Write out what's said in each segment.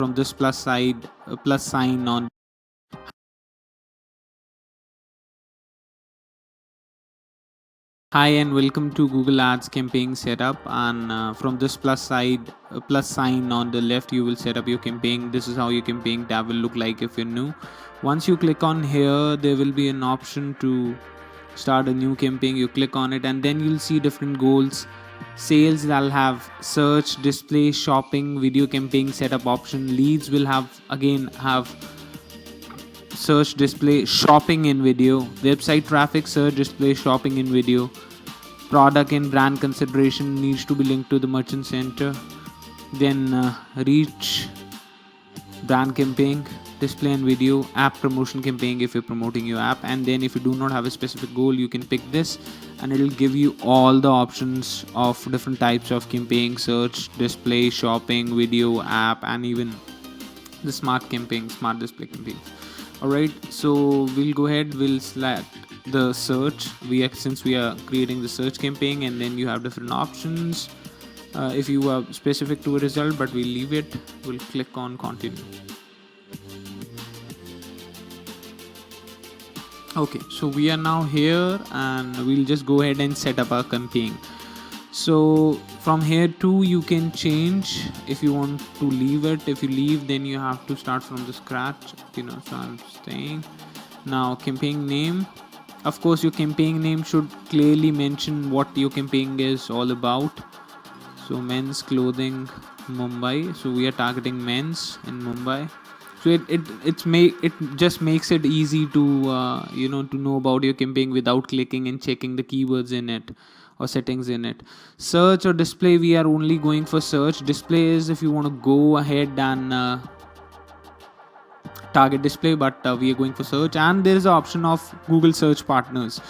from this plus sign on. Hi and welcome to Google Ads campaign setup, and from this plus sign on the left you will set up your campaign. This is how your campaign tab will look like if you're new. Once you click on here, there will be an option to start a new campaign. You click on it and then you'll see different goals. Sales that'll have search, display, shopping, video campaign setup option. Leads will have search, display, shopping in video. Website traffic, search, display, shopping in video. Product and brand consideration needs to be linked to the merchant center. Then reach, brand campaign, display and video, app promotion campaign if you're promoting your app. And then if you do not have a specific goal, you can pick this and it'll give you all the options of different types of campaign: search, display, shopping, video, app, and even the smart display campaign. Alright, so we'll go ahead, we'll select the search. Since we are creating the search campaign, and then you have different options if you are specific to a result, but we'll leave it. We'll click on continue. Okay, so we are now here and we'll just go ahead and set up our campaign. So from here too you can change if you want to leave it. If you leave, then you have to start from the scratch, so I'm staying. Now campaign name, of course your campaign name should clearly mention what your campaign is all about. So men's clothing Mumbai, so we are targeting men's in Mumbai. So it just makes it easy to to know about your campaign without clicking and checking the keywords in it or settings in it. Search or display, we are only going for search. Display is if you want to go ahead and target display, but we are going for search. And there is an option of Google search partners.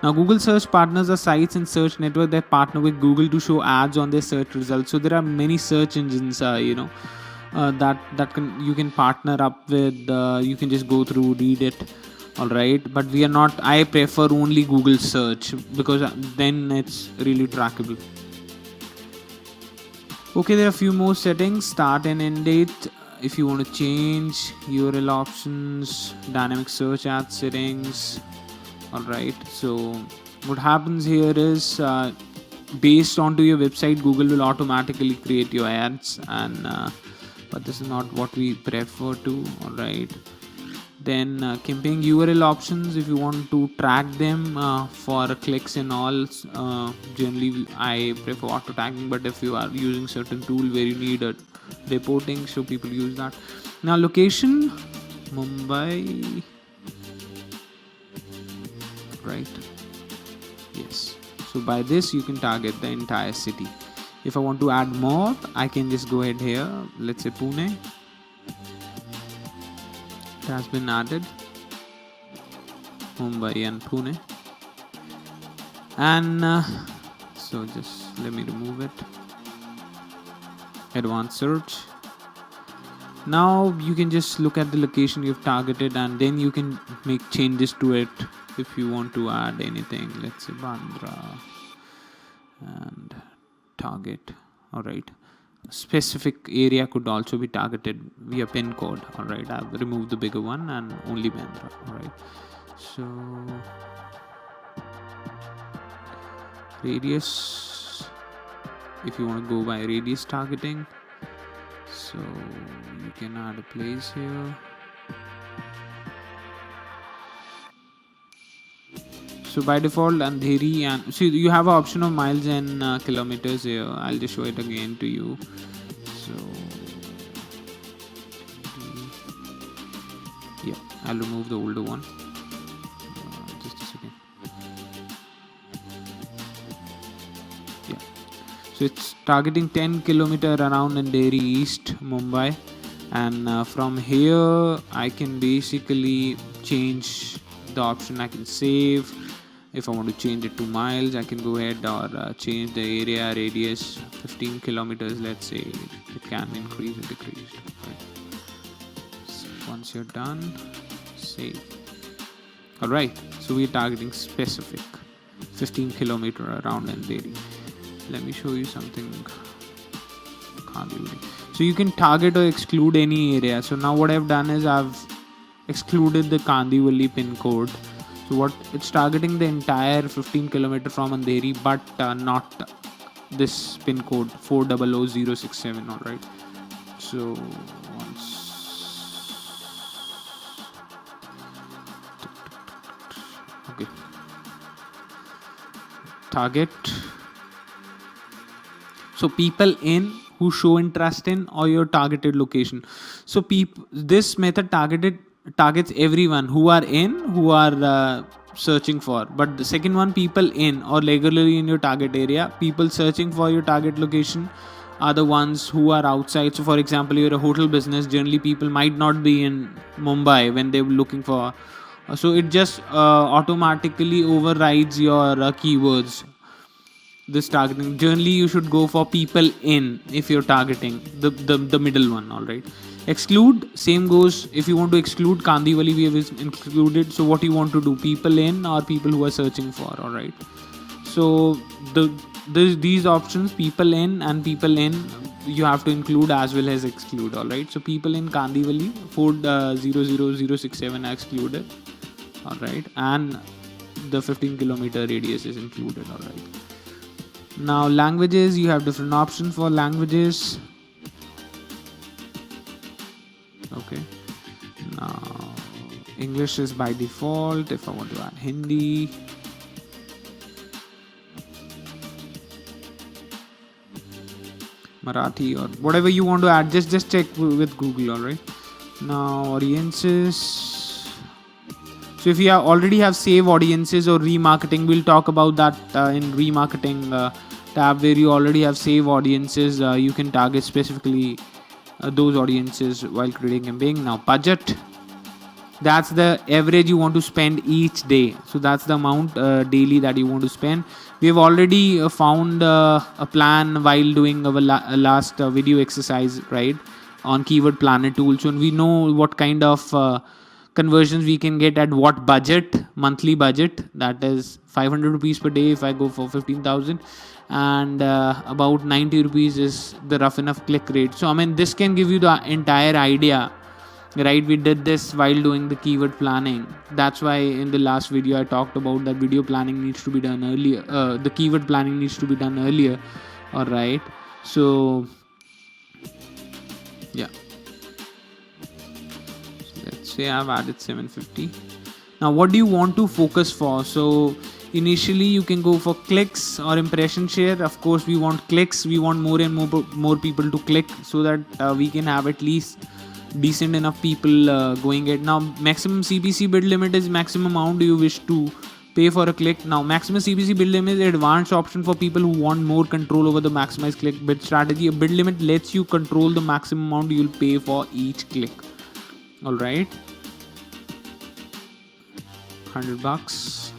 Now Google search partners are sites and search network that partner with Google to show ads on their search results. So there are many search engines that you can partner up with. You can just go through, read it. Alright, but I prefer only Google search because then it's really trackable. Okay, there are a few more settings. Start and end date, if you want to change. URL options, dynamic search ad settings. Alright, so what happens here is based onto your website, Google will automatically create your ads, and but this is not what we prefer to. Alright, then campaign URL options, if you want to track them for clicks and all. Generally I prefer auto tagging, but if you are using certain tool where you need a reporting, so people use that. Now location, Mumbai, right? Yes, so by this you can target the entire city. If I want to add more, I can just go ahead here. Let's say Pune. It has been added, Mumbai and Pune. And so just let me remove it. Advanced search. Now you can just look at the location you've targeted, and then you can make changes to it if you want to add anything. Let's say Bandra and target. Alright, specific area could also be targeted via pin code. Alright, I've removed the bigger one and only Bandra. Alright, so radius, if you want to go by radius targeting, so you can add a place here. So by default Andheri, and see you have an option of miles and kilometers here. I'll just show it again to you. So yeah, I'll remove the older one. Just a second. Yeah, so it's targeting 10 kilometer around Andheri East, Mumbai, and from here I can basically change the option. I can save. If I want to change it to miles, I can go ahead or change the area radius 15 kilometers. Let's say it can increase or decrease. Right. So once you're done, save. Alright, so we're targeting specific 15 kilometer around Andheri. Let me show you something Kandivali. So you can target or exclude any area. So now what I've done is I've excluded the Kandivali pin code. So what it's targeting the entire 15 kilometer from Andheri, but not this pin code 400067. All right. So once. Okay. Target. So people in who show interest in or your targeted location. So this method targets everyone who are in, who are searching for. But the second one, people in or regularly in your target area, people searching for your target location are the ones who are outside. So for example, you're a hotel business, generally people might not be in Mumbai when they're looking for. So it just automatically overrides your keywords. This targeting, generally you should go for people in if you're targeting the middle one. All right. Exclude, same goes. If you want to exclude Kandivali, we have included. So what you want to do, people in or people who are searching for. All right. So these options, people in and people in, you have to include as well as exclude. All right. So people in Kandivali 400067 are excluded. All right. And the 15 kilometer radius is included. All right. Now languages, you have different options for languages. Okay. Now English is by default. If I want to add Hindi, Marathi, or whatever you want to add, just check with Google. All right. Now audiences. So if you already have save audiences or remarketing, we'll talk about that in remarketing tab, where you already have save audiences. You can target specifically those audiences while creating campaign. Now budget, that's the average you want to spend each day. So that's the amount daily that you want to spend. We have already found a plan while doing our last video exercise, right, on Keyword Planner tool. So we know what kind of conversions we can get at what budget, monthly budget, that is 500 rupees per day if I go for 15,000, and about 90 rupees is the rough enough click rate. So I mean, this can give you the entire idea, right? We did this while doing the keyword planning. That's why in the last video I talked about that video planning needs to be done earlier. The keyword planning needs to be done earlier. All right. So yeah, let's say I've added 750. Now what do you want to focus for? So initially you can go for clicks or impression share. Of course we want clicks. We want more and more people to click, so that we can have at least decent enough people going it. Now maximum CPC bid limit is maximum amount you wish to pay for a click. Now maximum CPC bid limit is advanced option for people who want more control over the maximized click bid strategy. A bid limit lets you control the maximum amount you'll pay for each click. All right, $100.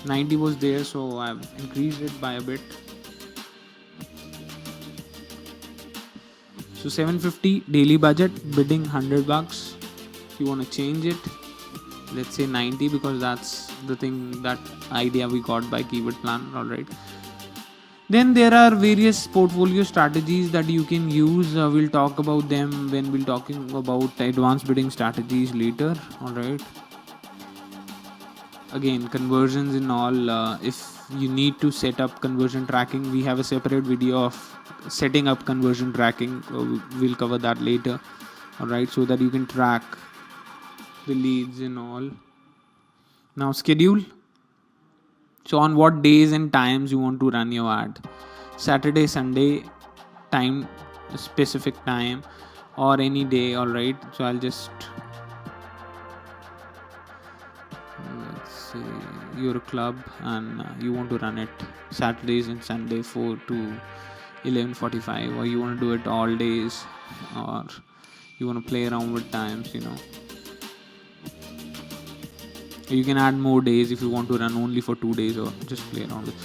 90 was there, so I've increased it by a bit. So 750 daily budget, bidding $100. If you want to change it, let's say 90, because that's the thing, that idea we got by keyword plan. All right. Then there are various portfolio strategies that you can use. We'll talk about them when we're talking about advanced bidding strategies later. All right. Again, conversions and all. If you need to set up conversion tracking, we have a separate video of setting up conversion tracking. We'll cover that later. All right, so that you can track the leads and all. Now schedule. So on what days and times you want to run your ad. Saturday, Sunday, time, specific time, or any day. All right. So I'll just, let's say you're a club and you want to run it Saturdays and Sunday 4 to 11:45, or you want to do it all days, or you want to play around with times, You can add more days if you want to run only for 2 days, or just play around with.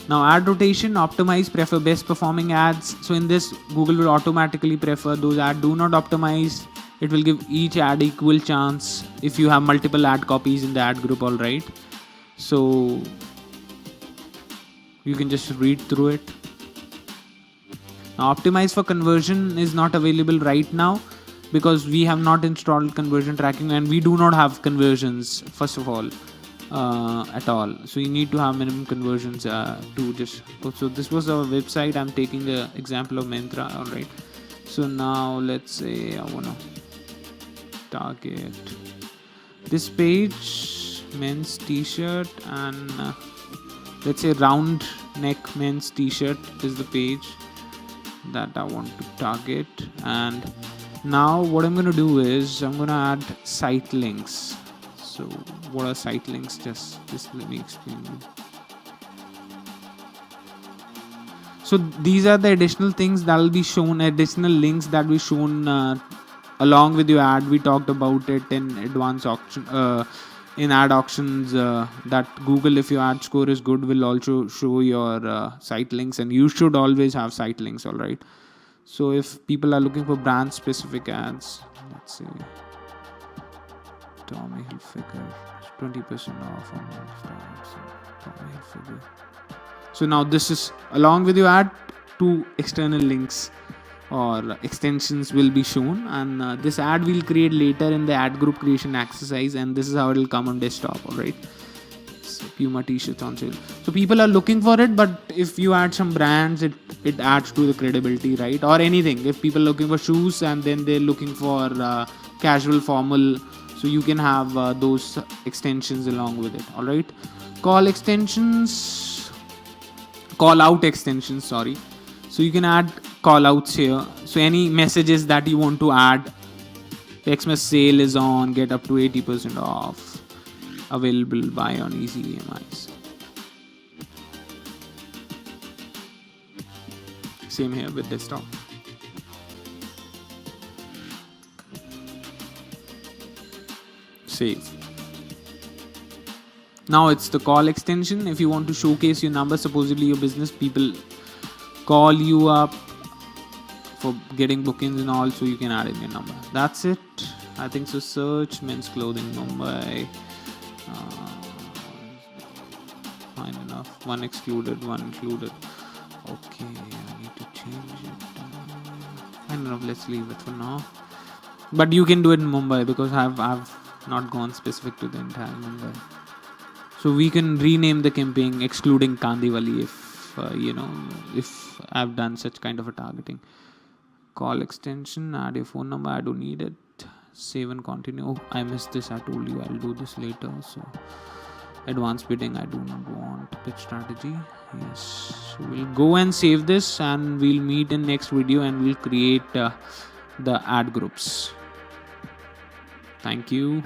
Now ad rotation, optimize, prefer best performing ads. So in this, Google will automatically prefer those ads. Do not optimize. It will give each ad equal chance if you have multiple ad copies in the ad group. All right. So you can just read through it. Now, optimize for conversion is not available right now because we have not installed conversion tracking, and we do not have conversions first of all at all. So you need to have minimum conversions to just. So this was our website. I'm taking the example of Myntra. All right. So now let's say I wanna target this page, men's t-shirt, and let's say round neck men's t-shirt is the page that I want to target. And now what I'm going to do is I'm going to add site links. So what are site links? Just let me explain you. So these are the additional things that will be shown, additional links that will be shown along with your ad. We talked about it in advanced auction in ad auctions that Google, if your ad score is good, will also show your site links, and you should always have site links. All right. So if people are looking for brand specific ads, let's say Tommy Hilfiger, 20% off on Tommy Hilfiger. So now this is along with your ad, two external links or extensions will be shown, and this ad will create later in the ad group creation exercise, and this is how it will come on desktop. All right. So Puma t-shirts on sale. So people are looking for it, but if you add some brands, it adds to the credibility, right? Or anything. If people are looking for shoes and then they're looking for casual, formal, so you can have those extensions along with it. All right. Call out extensions. Sorry. So you can add call outs here. So any messages that you want to add, Xmas sale is on, get up to 80% off, available, buy on easy EMIs. Same here with desktop. Save. Now it's the call extension. If you want to showcase your number, supposedly your business people call you up for getting bookings and all, so you can add in your number. That's it. I think so. Search men's clothing Mumbai. Fine enough. One excluded, one included. Okay, I need to change it. Fine enough. Let's leave it for now. But you can do it in Mumbai because I've not gone specific to the entire Mumbai. So we can rename the campaign excluding Kandivali if I've done such kind of a targeting. Call extension, add your phone number. I don't need it. Save and continue. Oh, I missed this. I told you I'll do this later. So advanced bidding, I do not want. Pitch strategy. Yes. So we'll go and save this, and we'll meet in next video, and we'll create the ad groups. Thank you.